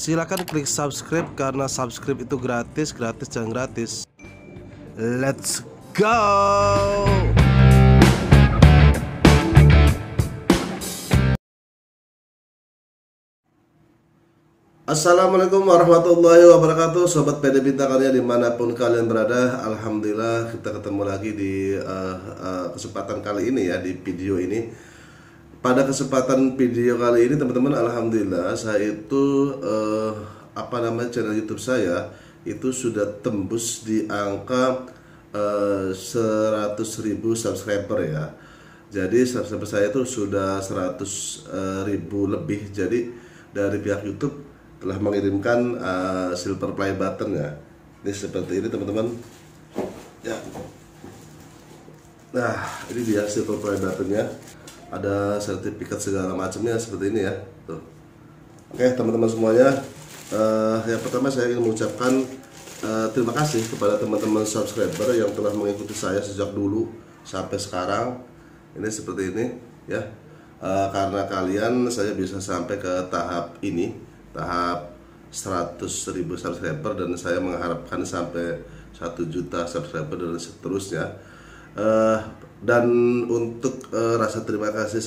Silakan klik subscribe karena subscribe itu gratis, gratis dan gratis. Let's go. Assalamualaikum warahmatullahi wabarakatuh, sobat PD Bintang Karya dimanapun kalian berada. Alhamdulillah kita ketemu lagi di kesempatan kali ini ya, di video ini. Pada kesempatan video kali ini teman-teman, alhamdulillah saya itu channel YouTube saya itu sudah tembus di angka 100.000 subscriber ya. Jadi subscriber saya itu sudah 100.000 lebih. Jadi dari pihak YouTube telah mengirimkan silver play button ya. Ini seperti ini teman-teman. Ya. Nah, ini dia silver play buttonnya. Ada sertifikat segala macamnya seperti ini ya. Tuh. Oke teman-teman semuanya, yang pertama saya ingin mengucapkan terima kasih kepada teman-teman subscriber yang telah mengikuti saya sejak dulu sampai sekarang. Ini seperti ini ya. Karena kalian saya bisa sampai ke tahap ini, tahap 100.000 subscriber, dan saya mengharapkan sampai 1 juta subscriber dan seterusnya. Dan untuk rasa terima kasih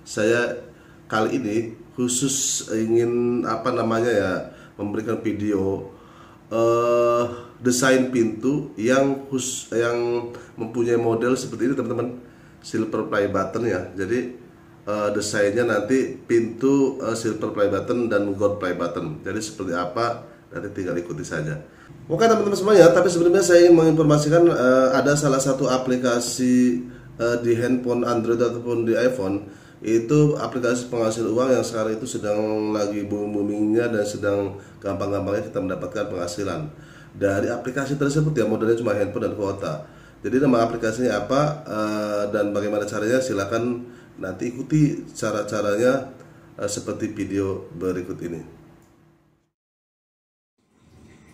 saya kali ini khusus ingin memberikan video desain pintu yang mempunyai model seperti ini teman-teman, silver play button ya. Jadi desainnya nanti pintu silver play button dan gold play button. Jadi seperti apa nanti tinggal ikuti saja. Oke teman-teman semuanya, tapi sebelumnya saya ingin menginformasikan ada salah satu aplikasi di handphone Android ataupun di iPhone, itu aplikasi penghasil uang yang sekarang itu sedang lagi boomingnya dan sedang gampang-gampangnya kita mendapatkan penghasilan dari aplikasi tersebut ya. Modelnya cuma handphone dan kuota. Jadi nama aplikasinya apa dan bagaimana caranya, silakan nanti ikuti cara-caranya seperti video berikut ini.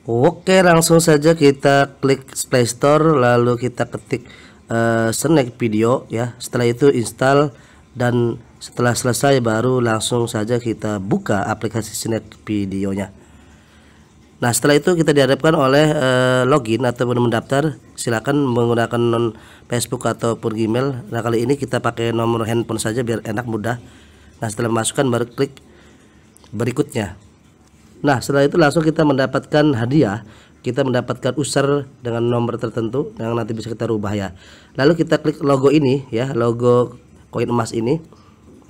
Oke, langsung saja kita klik Play Store, lalu kita ketik Snack Video ya. Setelah itu install, dan setelah selesai baru langsung saja kita buka aplikasi Snack Videonya. Nah, setelah itu kita dihadapkan oleh login ataupun mendaftar. Silakan menggunakan Facebook ataupun Gmail. Nah, kali ini kita pakai nomor handphone saja biar enak, mudah. Nah, setelah masukkan baru klik berikutnya. Nah, setelah itu langsung kita mendapatkan hadiah. Kita mendapatkan user dengan nomor tertentu yang nanti bisa kita rubah ya. Lalu kita klik logo ini ya, logo koin emas ini.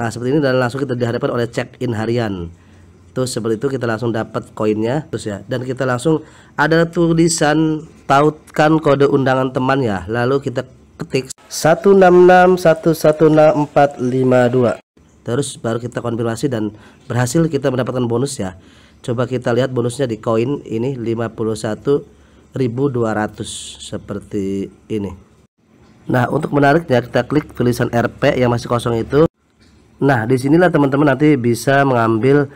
Nah, seperti ini, dan langsung kita dihadapkan oleh check-in harian. Tuh seperti itu, kita langsung dapat koinnya terus ya. Dan kita langsung ada tulisan tautkan kode undangan teman ya. Lalu kita ketik 166110452. Terus baru kita konfirmasi dan berhasil kita mendapatkan bonus ya. Coba kita lihat bonusnya di koin ini 51.200 seperti ini. Nah, untuk menariknya kita klik tulisan RP yang masih kosong itu. Nah, disinilah teman-teman nanti bisa mengambil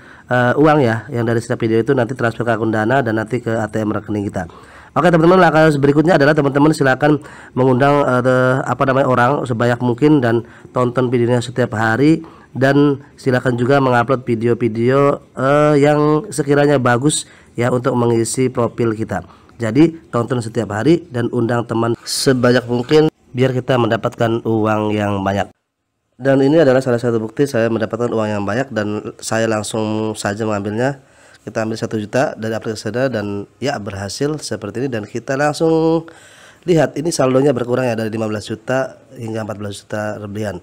uang ya, yang dari setiap video itu nanti transfer ke akun Dana dan nanti ke ATM rekening kita. Oke teman-teman, langkah berikutnya adalah teman-teman silakan mengundang orang sebanyak mungkin dan tonton videonya setiap hari. Dan silakan juga mengupload video-video yang sekiranya bagus ya untuk mengisi profil kita. Jadi tonton setiap hari dan undang teman sebanyak mungkin biar kita mendapatkan uang yang banyak. Dan ini adalah salah satu bukti saya mendapatkan uang yang banyak, dan saya langsung saja mengambilnya. Kita ambil 1 juta dari aplikasi dan ya berhasil seperti ini. Dan kita langsung lihat ini saldonya berkurang ya, dari 15 juta hingga 14 juta lebihan.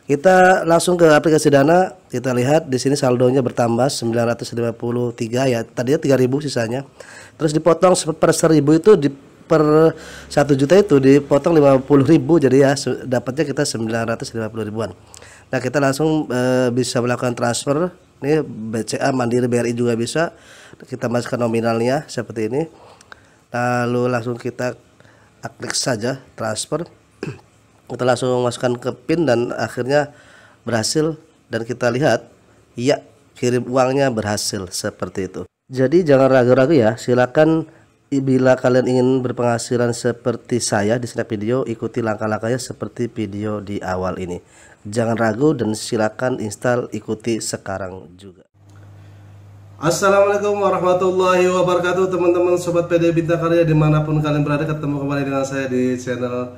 Kita langsung ke aplikasi Dana, kita lihat di sini saldonya bertambah 953 ya. Tadinya 3.000 sisanya. Terus dipotong per 1.000 itu per 1 juta itu dipotong 50.000, jadi ya dapatnya kita 950 ribuan. Nah, kita langsung bisa melakukan transfer. Ini BCA, Mandiri, BRI juga bisa. Kita masukkan nominalnya seperti ini. Lalu langsung kita klik saja transfer. Kita langsung masukkan ke PIN dan akhirnya berhasil, dan kita lihat ya kirim uangnya berhasil seperti itu. Jadi jangan ragu-ragu ya, silakan bila kalian ingin berpenghasilan seperti saya di Snack Video, ikuti langkah-langkahnya seperti video di awal ini. Jangan ragu dan silakan install, ikuti sekarang juga. Assalamualaikum warahmatullahi wabarakatuh, teman-teman sobat PD Bintang Karya dimanapun kalian berada. Ketemu kembali dengan saya di channel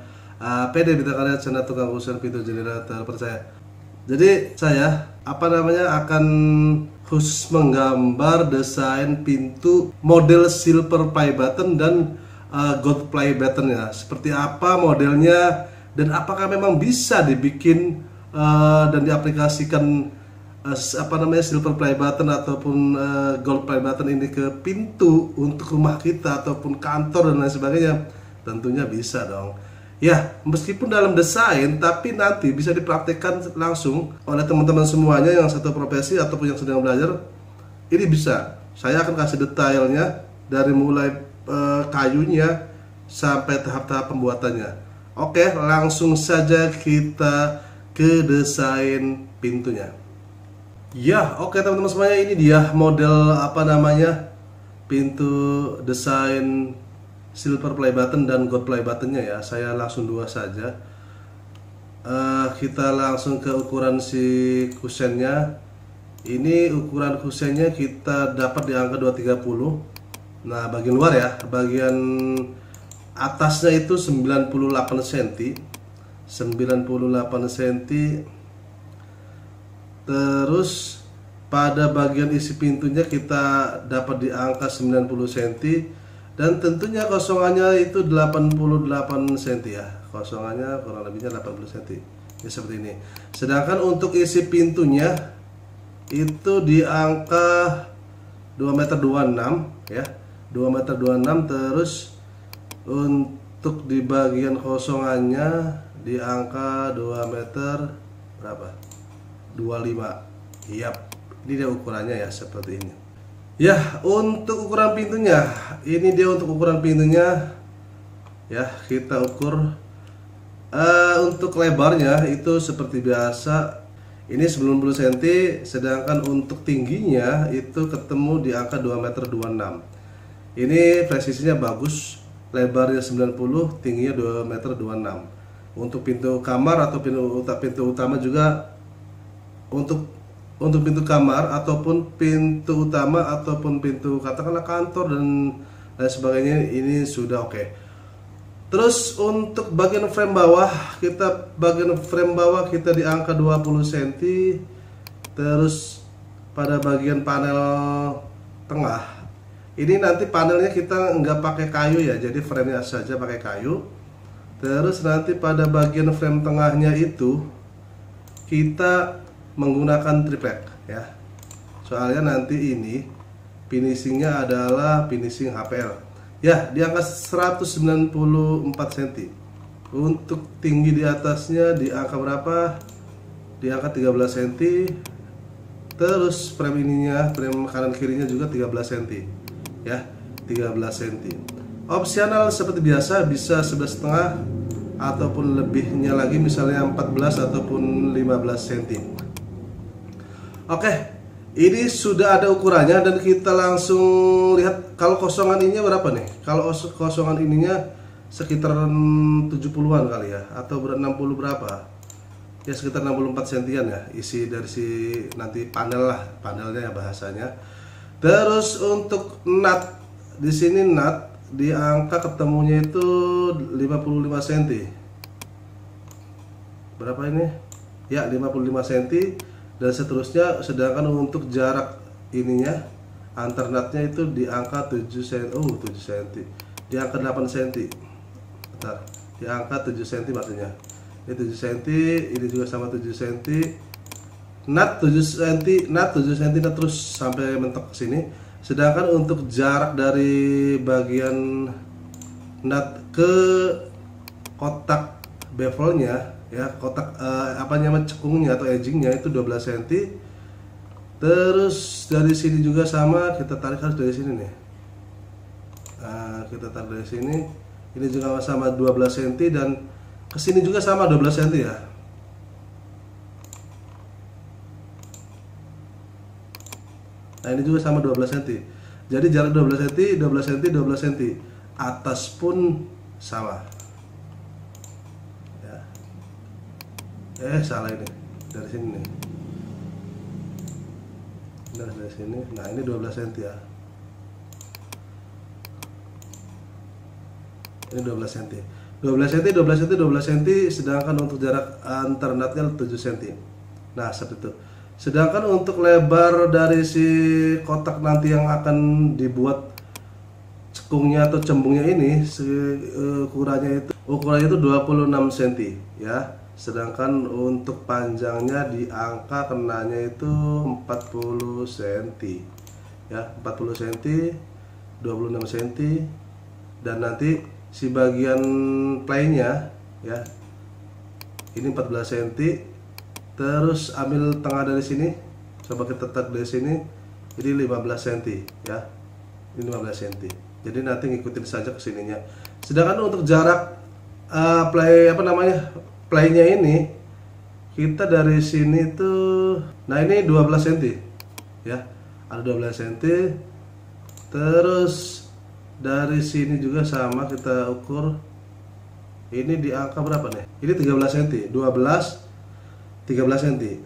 PD Bintang Karya, channel tukang urusan pintu jendela terpercaya. Jadi saya akan khusus menggambar desain pintu model silver play button dan gold play button ya. Seperti apa modelnya dan apakah memang bisa dibikin dan diaplikasikan silver play button ataupun gold play button ini ke pintu untuk rumah kita ataupun kantor dan lain sebagainya. Tentunya bisa dong ya, meskipun dalam desain tapi nanti bisa dipraktekkan langsung oleh teman-teman semuanya yang satu profesi ataupun yang sedang belajar. Ini bisa, saya akan kasih detailnya dari mulai kayunya sampai tahap-tahap pembuatannya. Oke, langsung saja kita ke desain pintunya. Ya, oke teman-teman semuanya, ini dia model pintu desain silver play button dan gold play buttonnya ya. Saya langsung dua saja. Kita langsung ke ukuran si kusennya. Ini ukuran kusennya kita dapat di angka 230. Nah, bagian luar ya, bagian atasnya itu 98 cm. 98 cm. Terus pada bagian isi pintunya kita dapat di angka 90 cm dan tentunya kosongannya itu 88 cm ya. Kosongannya kurang lebihnya 80 cm. Ya, seperti ini. Sedangkan untuk isi pintunya itu di angka 2,26 m ya. 2,26 m. Terus untuk di bagian kosongannya di angka 2 meter berapa? 25. Yap, ini dia ukurannya ya, seperti ini. Ya, untuk ukuran pintunya, ini dia untuk ukuran pintunya. Ya, kita ukur. Untuk lebarnya itu seperti biasa, ini 90 cm, sedangkan untuk tingginya itu ketemu di angka 2,26 m. Ini presisinya bagus, lebarnya 90, tingginya 2,26 m. Untuk pintu kamar atau pintu utama juga, untuk pintu kamar ataupun pintu utama ataupun pintu katakanlah kantor dan lain sebagainya, ini sudah oke. Terus untuk bagian frame bawah kita di angka 20 cm. Terus pada bagian panel tengah ini nanti panelnya kita nggak pakai kayu ya, jadi framenya saja pakai kayu. Terus nanti pada bagian frame tengahnya itu kita menggunakan triplek ya, soalnya nanti ini finishingnya adalah finishing HPL ya, di angka 194 cm. Untuk tinggi di atasnya di angka berapa? Di angka 13 cm. Terus frame ininya, frame kanan kirinya juga 13 cm ya, 13 cm. Opsional seperti biasa, bisa 11,5 ataupun lebihnya lagi, misalnya 14 ataupun 15 cm. Oke, ini sudah ada ukurannya dan kita langsung lihat kalau kosongan ininya berapa nih. Kalau kosongan ininya sekitar 70-an kali ya, atau 60 berapa? Ya sekitar 64 cm ya, isi dari si nanti panelnya ya bahasanya. Terus untuk nut di sini, nut di angka ketemunya itu 55 cm. Berapa ini? Ya, 55 cm. Dan seterusnya, sedangkan untuk jarak ininya antar nutnya itu di angka 7 cm. Oh, 7 cm. Di angka 8 cm. Bentar. Di angka 7 cm maksudnya. Ini 7 cm, ini juga sama 7 cm. Nut 7 cm, nut terus sampai mentok ke sini. Sedangkan untuk jarak dari bagian nut ke kotak bevelnya ya, kotak cekungnya atau edgingnya itu 12 cm. Terus dari sini juga sama, kita tarik harus dari sini nih. Nah, kita tarik dari sini, ini juga sama 12 cm dan kesini juga sama 12 cm ya. Nah, ini juga sama 12 cm. Jadi jarak 12 cm, 12 cm, 12 cm. Atas pun sama. Salah ini, dari sini nih. dari sini. Nah ini 12 cm ya, ini 12 cm, 12 cm, 12 cm, 12 cm, sedangkan untuk jarak antar natnya 7 cm. Nah seperti itu. Sedangkan untuk lebar dari si kotak nanti yang akan dibuat cekungnya atau cembungnya ini, ukurannya itu 26 cm ya. Sedangkan untuk panjangnya di angka kenanya itu 40 cm ya, 40 cm, 26 cm. Dan nanti si bagian playnya ya, ini 14 cm. Terus ambil tengah dari sini, coba kita tarik dari sini, ini 15 cm ya, ini 15 cm. Jadi nanti ngikutin saja ke sininya. Sedangkan untuk jarak playnya ini, kita dari sini tuh, nah ini 12 cm ya, ada 12 cm. Terus dari sini juga sama, kita ukur ini di angka berapa nih, ini 13 cm, 13 cm.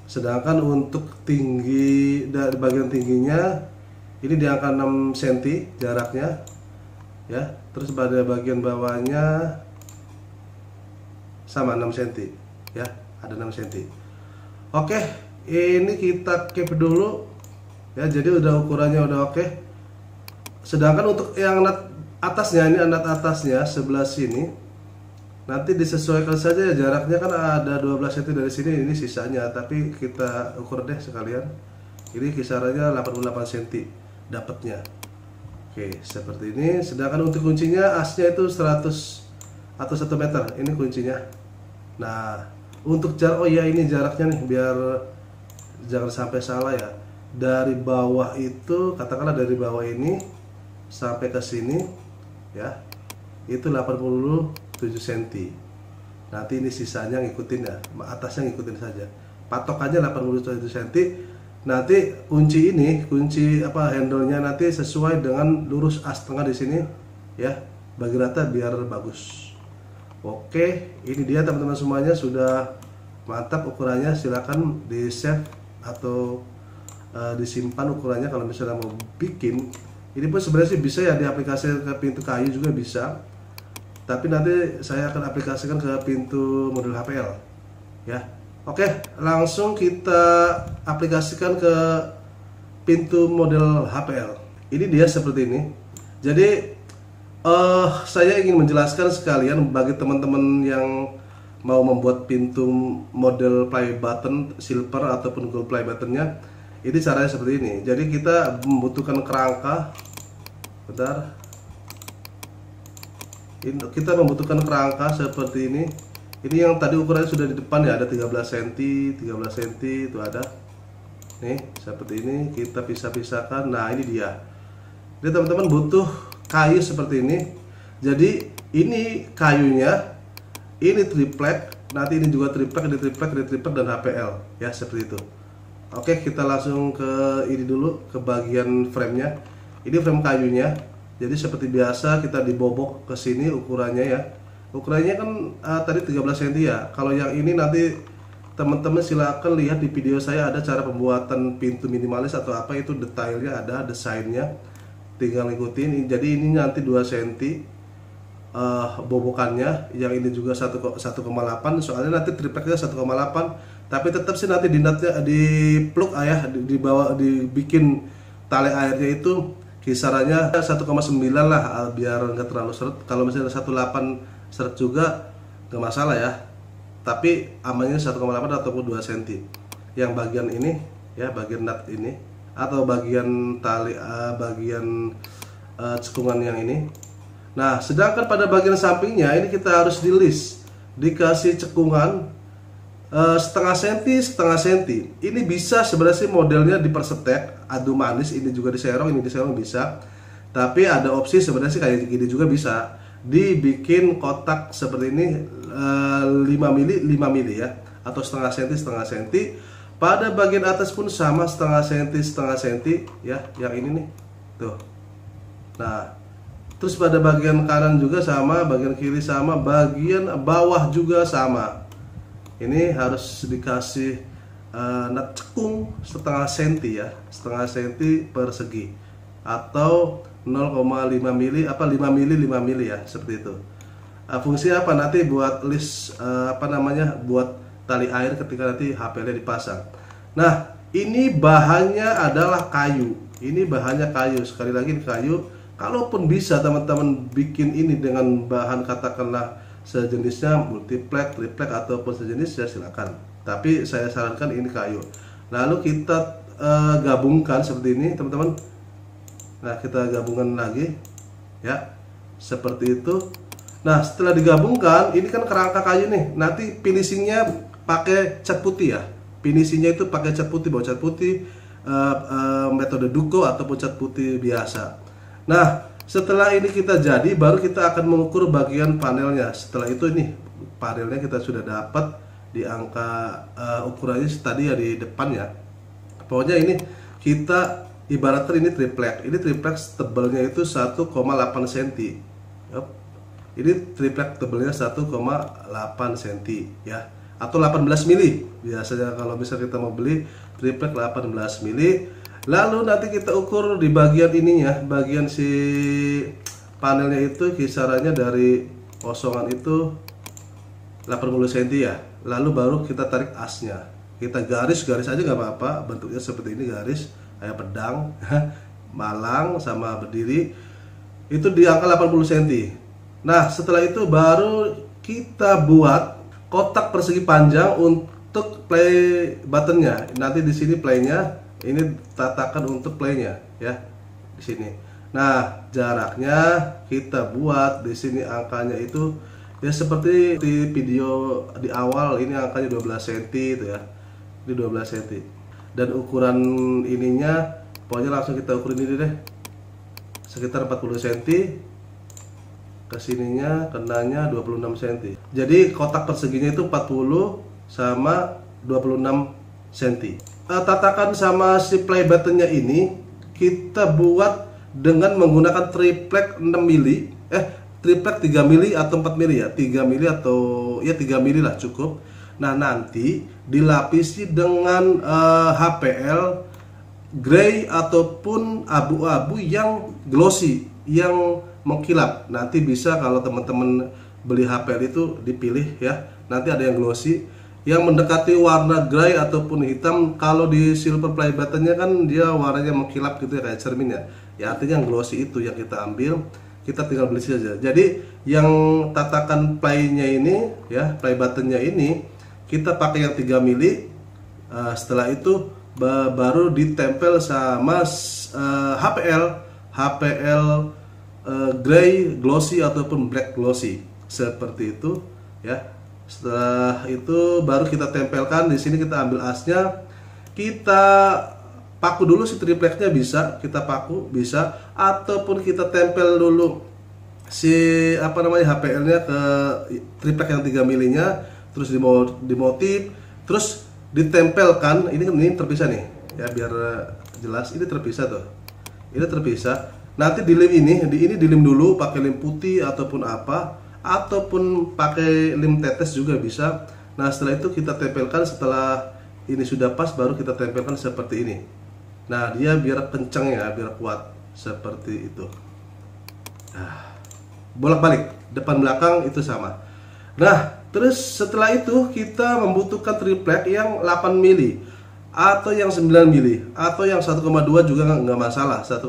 Sedangkan untuk tinggi dari bagian tingginya ini di angka 6 cm jaraknya ya. Terus pada bagian bawahnya sama 6 cm ya, ada 6 cm. Oke, ini kita keep dulu ya. Jadi udah ukurannya udah oke. Sedangkan untuk yang nut atasnya, ini nut atasnya sebelah sini, nanti disesuaikan saja ya, jaraknya kan ada 12 cm dari sini, ini sisanya, tapi kita ukur deh sekalian. Ini kisarannya 88 cm dapatnya. Oke, seperti ini. Sedangkan untuk kuncinya asnya itu 100 atau 1 meter, ini kuncinya. Nah, untuk jarak, oh ya ini jaraknya nih, biar jangan sampai salah ya. Dari bawah itu, katakanlah dari bawah ini sampai ke sini ya, itu 87 cm. Nanti ini sisanya ngikutin ya, atasnya ngikutin saja. Patokannya 87 cm. Nanti kunci ini, handle-nya nanti sesuai dengan lurus as tengah di sini ya, bagi rata biar bagus. Oke, ini dia teman-teman semuanya, sudah mantap ukurannya. Silakan di save atau disimpan ukurannya kalau misalnya mau bikin. Ini pun sebenarnya sih bisa ya diaplikasikan ke pintu kayu juga bisa, tapi nanti saya akan aplikasikan ke pintu model HPL ya. Oke, langsung kita aplikasikan ke pintu model HPL. Ini dia seperti ini. Jadi saya ingin menjelaskan sekalian bagi teman-teman yang mau membuat pintu model play button silver ataupun gold play buttonnya. Ini caranya seperti ini. Jadi kita membutuhkan kerangka. Bentar. Kita membutuhkan kerangka seperti ini. Ini yang tadi ukurannya sudah di depan ya, ada 13 cm, 13 cm itu ada. Nih, seperti ini kita pisah-pisahkan. Nah, ini dia. Jadi teman-teman butuh kayu seperti ini. Jadi ini kayunya, ini triplek, nanti ini juga triplek, ini triplek dan HPL ya, seperti itu. Oke, kita langsung ke ini dulu, ke bagian frame-nya. Ini frame kayunya. Jadi seperti biasa kita dibobok ke sini ukurannya ya. Ukurannya kan tadi 13 cm ya. Kalau yang ini nanti teman-teman silakan lihat di video saya, ada cara pembuatan pintu minimalis atau apa itu, detailnya ada, desainnya. Tinggal ikutin. Jadi ini nanti 2 cm bobokannya. Yang ini juga 1,8, soalnya nanti tripleknya 1,8. Tapi tetap sih nanti di nutnya, di plug ayah, dibawa, dibikin tali airnya itu kisarannya 1,9 lah, biar nggak terlalu seret. Kalau misalnya 1,8 seret juga nggak masalah ya, tapi amannya 1,8 ataupun 2 cm. Yang bagian ini ya, bagian nut ini atau bagian tali, bagian cekungan yang ini. Nah, sedangkan pada bagian sampingnya ini kita harus dikasih cekungan setengah senti. Ini bisa sebenarnya sih modelnya dipersetek, adu manis, ini juga diserong, ini diserong bisa. Tapi ada opsi sebenarnya sih kayak gini juga bisa. Dibikin kotak seperti ini 5 mili ya, atau setengah senti. Pada bagian atas pun sama, setengah senti ya, yang ini nih. Tuh. Nah, terus pada bagian kanan juga sama, bagian kiri sama, bagian bawah juga sama. Ini harus dikasih cekung setengah senti ya, setengah senti persegi, atau 0,5 mili 5 mili ya, seperti itu. Fungsinya apa? Nanti buat list buat tali air ketika nanti HPL dipasang. Nah, ini bahannya adalah kayu. Ini bahannya kayu, sekali lagi kayu. Kalaupun bisa teman-teman bikin ini dengan bahan katakanlah sejenisnya multiplek, triplek ataupun sejenis, ya silakan. Tapi saya sarankan ini kayu. Lalu kita gabungkan seperti ini, teman-teman. Nah, kita gabungkan lagi, ya, seperti itu. Nah, setelah digabungkan, ini kan kerangka kayu nih. Nanti finishingnya pakai cat putih ya. Finishingnya itu pakai cat putih, bawa cat putih, metode Duco ataupun cat putih biasa. Nah, setelah ini kita jadi, baru kita akan mengukur bagian panelnya. Setelah itu ini panelnya kita sudah dapat di angka ukurannya tadi ya di depan ya. Pokoknya ini kita ibaratkan ini triplek. Ini triplek tebalnya itu 1,8 cm. Yep. Ini triplek tebalnya 1,8 cm ya, atau 18 mili. Biasanya kalau misalnya kita mau beli triplek 18 mili. Lalu nanti kita ukur di bagian ininya, bagian si panelnya itu kisarannya dari kosongan itu 80 cm ya. Lalu baru kita tarik asnya. Kita garis aja nggak apa-apa, bentuknya seperti ini, garis kayak pedang, malang sama berdiri. Itu di angka 80 cm. Nah, setelah itu baru kita buat kotak persegi panjang untuk play buttonnya. Nanti di sini playnya, ini tatakan untuk playnya ya, di sini. Nah, jaraknya kita buat di sini angkanya itu ya seperti di video di awal, ini angkanya 12 cm itu ya. Ini 12 cm. Dan ukuran ininya pokoknya langsung kita ukur ini deh. Sekitar 40 cm. Kesininya kenanya 26 cm. Jadi kotak perseginya itu 40 sama 26 cm. Tatakan sama si play buttonnya ini kita buat dengan menggunakan triplek 6 mili, triplek 3 mili atau 4 mili ya, 3 mili atau ya 3 mili lah cukup. Nah, nanti dilapisi dengan HPL grey ataupun abu-abu yang glossy, yang mengkilap. Nanti bisa kalau teman-teman beli HPL itu dipilih ya, nanti ada yang glossy yang mendekati warna grey ataupun hitam. Kalau di silver play buttonnya kan dia warnanya mengkilap gitu ya, kayak cermin ya. Ya artinya yang glossy itu yang kita ambil, kita tinggal beli saja. Jadi yang tatakan playnya ini ya, play buttonnya ini kita pakai yang 3 mili. Setelah itu baru ditempel sama HPL grey glossy ataupun black glossy seperti itu ya. Setelah itu baru kita tempelkan di sini, kita ambil asnya, kita paku dulu si tripleknya, bisa kita paku bisa, ataupun kita tempel dulu si HPL-nya ke triplek yang 3 milinya, terus dimotif, terus ditempelkan. Ini terpisah nih ya, biar jelas, ini terpisah tuh, ini terpisah. Nanti dilim ini dilim dulu pakai lem putih ataupun apa, ataupun pakai lem tetes juga bisa. Nah, setelah itu kita tempelkan. Setelah ini sudah pas, baru kita tempelkan seperti ini. Nah, dia biar kencang ya, biar kuat seperti itu. Nah, bolak-balik depan belakang itu sama. Nah, terus setelah itu kita membutuhkan triplek yang 8 mili atau yang 9 mili atau yang 1,2 juga nggak masalah, 1,2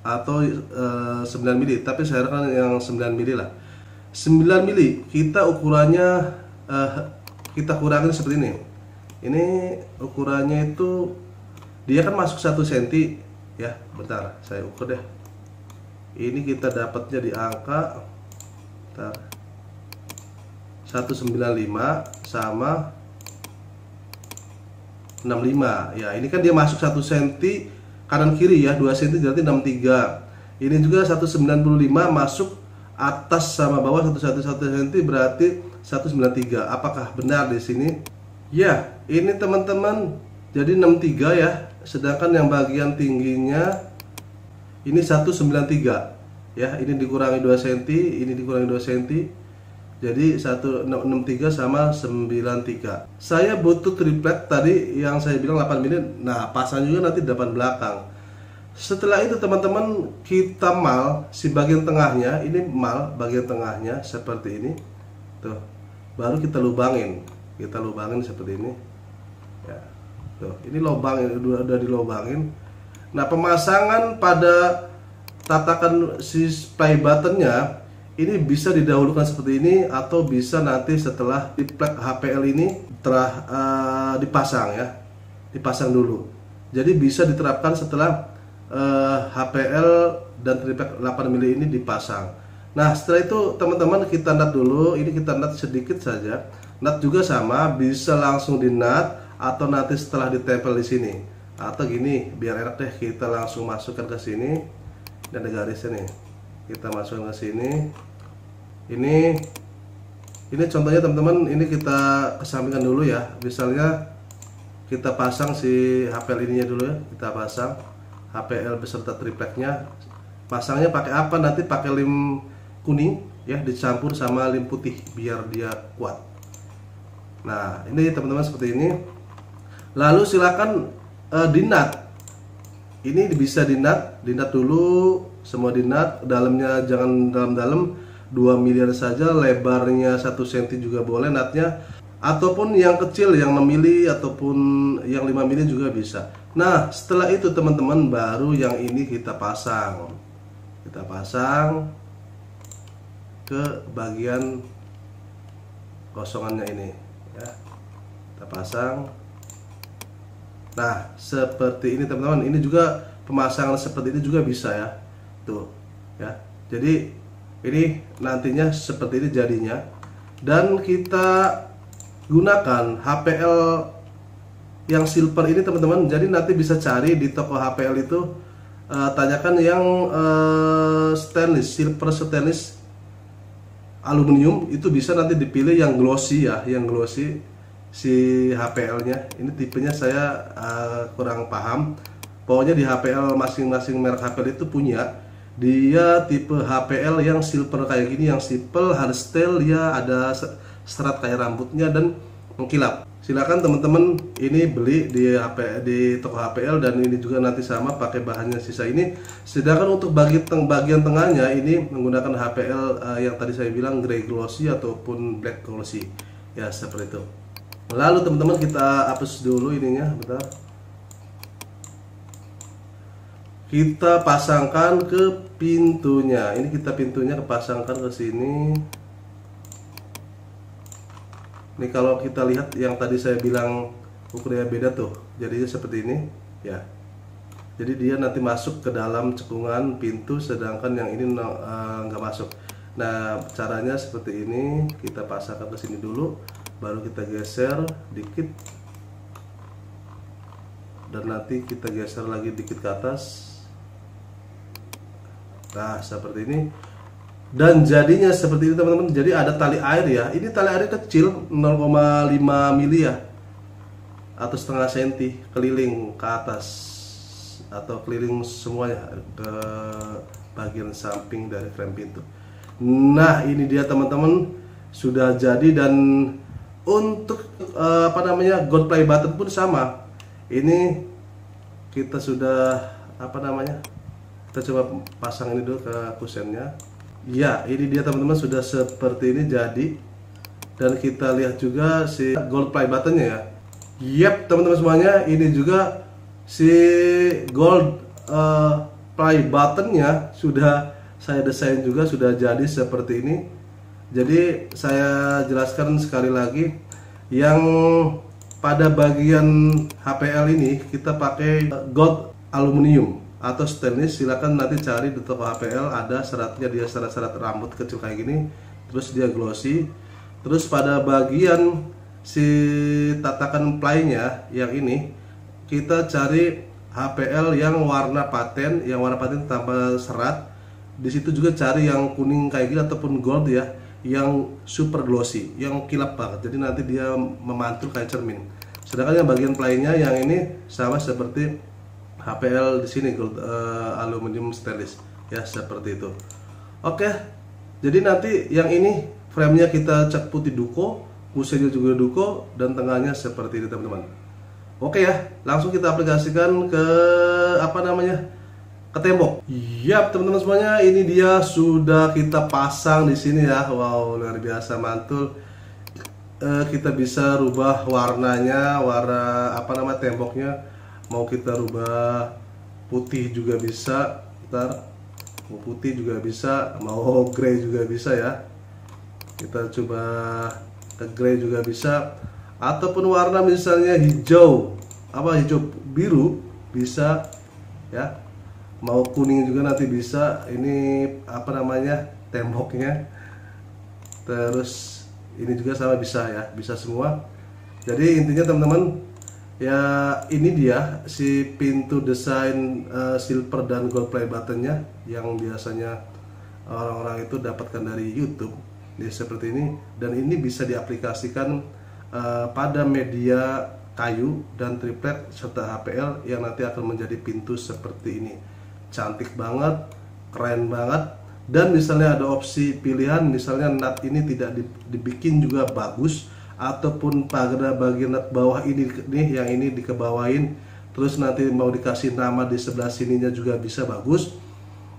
atau 9 mili, tapi saya sarankan yang 9 mili lah. 9 mili kita ukurannya kita kurangin seperti ini. Ini ukurannya itu dia kan masuk 1 cm ya. Bentar, saya ukur deh. Ini kita dapatnya di angka 195 sama 65 ya. Ini kan dia masuk 1 cm kanan kiri ya, 2 cm berarti 63. Ini juga 195 masuk atas sama bawah 1 cm berarti 193. Apakah benar di sini? Ya, ini teman-teman jadi 63 ya. Sedangkan yang bagian tingginya ini 193 ya. Ini dikurangi 2 cm, ini dikurangi 2 cm. Jadi 163 sama 93. Saya butuh triplek tadi yang saya bilang 8 mili. Nah, pasang juga nanti depan belakang. Setelah itu teman-teman, kita mal si bagian tengahnya, ini mal bagian tengahnya seperti ini. Tuh. Baru kita lubangin. Kita lubangin seperti ini. Ya. Tuh, ini lubang udah dilubangin. Nah, pemasangan pada tatakan si play buttonnya ini bisa didahulukan seperti ini, atau bisa nanti setelah triplek HPL ini telah dipasang ya, dipasang dulu. Jadi bisa diterapkan setelah HPL dan triplek 8 mili ini dipasang. Nah, setelah itu teman-teman kita nut dulu. Ini kita nut sedikit saja. Nut juga sama, bisa langsung di nut atau nanti setelah ditempel di sini. Atau gini, biar enak deh, kita langsung masukkan ke sini dan ada garisnya nih. Kita masukkan ke sini. Ini contohnya teman-teman, ini kita kesampingkan dulu ya. Misalnya kita pasang si HPL ininya dulu ya. Kita pasang HPL beserta tripleknya. Pasangnya pakai apa? Nanti pakai lem kuning ya, dicampur sama lem putih biar dia kuat. Nah, ini teman-teman seperti ini. Lalu silakan dinat. Ini bisa dinat dulu, semua dinat. Dalamnya jangan dalam-dalam, 2 miliar saja. Lebarnya 1 cm juga boleh natnya, ataupun yang kecil yang 6 mili ataupun yang 5 mili juga bisa. Nah, setelah itu teman-teman, baru yang ini kita pasang. Kita pasang ke bagian kosongannya ini ya. Kita pasang. Nah, seperti ini teman-teman. Ini juga pemasangan seperti ini juga bisa ya. Tuh, ya. Jadi ini nantinya seperti ini jadinya. Dan kita gunakan HPL yang silver ini teman-teman. Jadi nanti bisa cari di toko HPL itu, tanyakan yang stainless, silver stainless aluminium, itu bisa nanti dipilih yang glossy ya, yang glossy si HPL-nya. Ini tipenya saya kurang paham. Pokoknya di HPL masing-masing merek HPL itu punya. Dia tipe HPL yang silver kayak gini, yang simple, hardstyle, ya ada serat kayak rambutnya dan mengkilap. Silakan teman-teman ini beli di toko HPL, dan ini juga nanti sama pakai bahannya sisa ini. Sedangkan untuk bagian tengahnya ini menggunakan HPL yang tadi saya bilang grey glossy ataupun black glossy. Ya, seperti itu. Lalu teman-teman kita hapus dulu ininya, bentar. Kita pasangkan ke pintunya. Ini kita pintunya pasangkan ke sini. Ini kalau kita lihat yang tadi saya bilang ukurannya beda tuh, jadinya seperti ini ya. Jadi dia nanti masuk ke dalam cekungan pintu, sedangkan yang ini nggak masuk. Nah, caranya seperti ini. Kita pasangkan ke sini dulu, baru kita geser dikit, dan nanti kita geser lagi dikit ke atas. Nah, seperti ini. Dan jadinya seperti ini teman-teman. Jadi ada tali air ya. Ini tali air kecil 0,5 mili ya, atau setengah senti, keliling ke atas atau keliling semuanya ke bagian samping dari frame pintu. Nah, ini dia teman-teman, sudah jadi. Dan untuk gold play button pun sama. Ini kita sudah kita coba pasang ini dulu ke kusennya. Ya, ini dia teman-teman, sudah seperti ini jadi. Dan kita lihat juga si gold play buttonnya ya. Yap teman-teman semuanya, ini juga si gold play buttonnya sudah saya desain juga, sudah jadi seperti ini. Jadi saya jelaskan sekali lagi, yang pada bagian HPL ini kita pakai gold aluminium atau stainless. Silakan nanti cari di toko HPL, ada seratnya, dia serat-serat rambut kecil kayak gini, terus dia glossy. Terus pada bagian si tatakan playnya yang ini, kita cari HPL yang warna paten, tanpa serat. Di situ juga cari yang kuning kayak gini ataupun gold ya, yang super glossy, yang kilap banget. Jadi nanti dia memantul kayak cermin. Sedangkan yang bagian playnya yang ini sama seperti HPL di sini, gold aluminium stainless ya, seperti itu. Oke. Jadi nanti yang ini Framenya kita cat putih duko, pusingnya juga duko, dan tengahnya seperti ini teman-teman. Oke ya, langsung kita aplikasikan ke ke tembok. Yap teman-teman semuanya, ini dia sudah kita pasang di sini ya. Wow, luar biasa mantul. Kita bisa rubah warnanya, warna temboknya. Mau kita rubah putih juga bisa, mau putih juga bisa, mau grey juga bisa ya. Kita coba ke grey juga bisa, ataupun warna misalnya hijau, hijau biru bisa ya. Mau kuning juga nanti bisa. Ini temboknya. Terus ini juga sama bisa ya, bisa semua. Jadi intinya teman-teman ya, ini dia si pintu desain silver dan gold play buttonnya yang biasanya orang-orang itu dapatkan dari YouTube. Dia seperti ini, dan ini bisa diaplikasikan pada media kayu dan triplet serta HPL yang nanti akan menjadi pintu seperti ini. Cantik banget, keren banget. Dan misalnya ada opsi pilihan, misalnya nut ini tidak dibikin juga bagus, ataupun pada bagian nut bawah ini nih, yang ini dikebawain, terus nanti mau dikasih nama di sebelah sininya juga bisa bagus.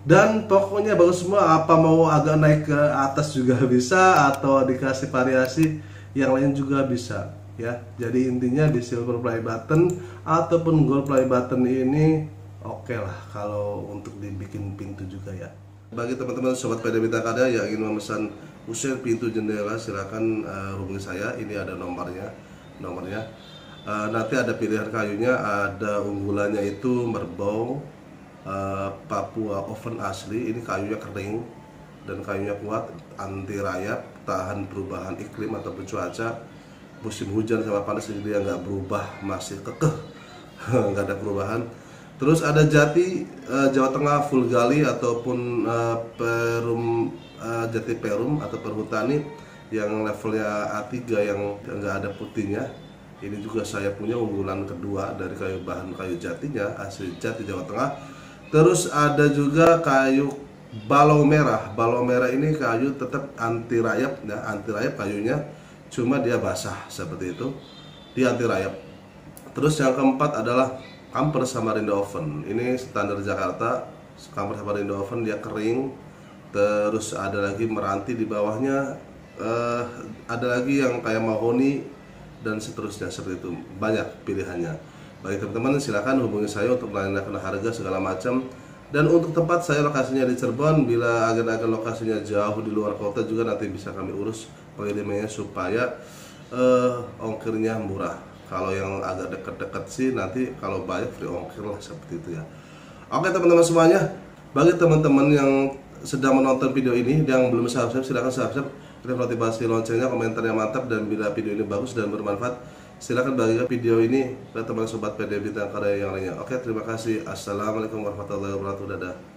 Dan pokoknya bagus semua. Apa mau agak naik ke atas juga bisa, atau dikasih variasi yang lain juga bisa ya. Jadi intinya di silver play button ataupun gold play button ini oke lah kalau untuk dibikin pintu juga ya. Bagi teman-teman sobat PD Bintang Karya yang ingin memesan usil pintu jendela, silakan hubungi saya. Ini ada nomornya. Nanti ada pilihan kayunya, ada unggulannya itu merbau Papua oven asli. Ini kayunya kering dan kayunya kuat, anti rayap, tahan perubahan iklim ataupun cuaca, musim hujan sama panas, jadi dia nggak berubah, masih kekeh, nggak ada perubahan. Terus ada jati Jawa Tengah full gali ataupun jati perum atau perhutani yang levelnya A3 yang nggak ada putihnya. Ini juga saya punya unggulan kedua dari bahan kayu jatinya, asli jati Jawa Tengah. Terus ada juga kayu balau merah. Balau merah ini kayu tetap anti rayap ya, anti rayap kayunya, cuma dia basah seperti itu, dia anti rayap. Terus yang keempat adalah Kamper Samarinda Oven. Ini standar Jakarta, Kamper Samarinda Oven, dia kering. Terus ada lagi meranti di bawahnya, ada lagi yang kayak mahoni dan seterusnya seperti itu. Banyak pilihannya. Bagi teman-teman silakan hubungi saya untuk menanyakan harga segala macam. Dan untuk tempat saya lokasinya di Cirebon. Bila agen-agen lokasinya jauh di luar kota juga nanti bisa kami urus pengirimannya supaya ongkirnya murah. Kalau yang agak dekat-dekat sih nanti kalau banyak free ongkir lah, seperti itu ya. Oke teman-teman semuanya, bagi teman-teman yang sedang menonton video ini yang belum subscribe, silahkan subscribe, klik notifikasi loncengnya, komentarnya mantap, dan bila video ini bagus dan bermanfaat silahkan bagikan video ini ke teman sobat PD Bintang Karya yang lainnya. Oke, terima kasih. Assalamualaikum warahmatullahi wabarakatuh. Dadah.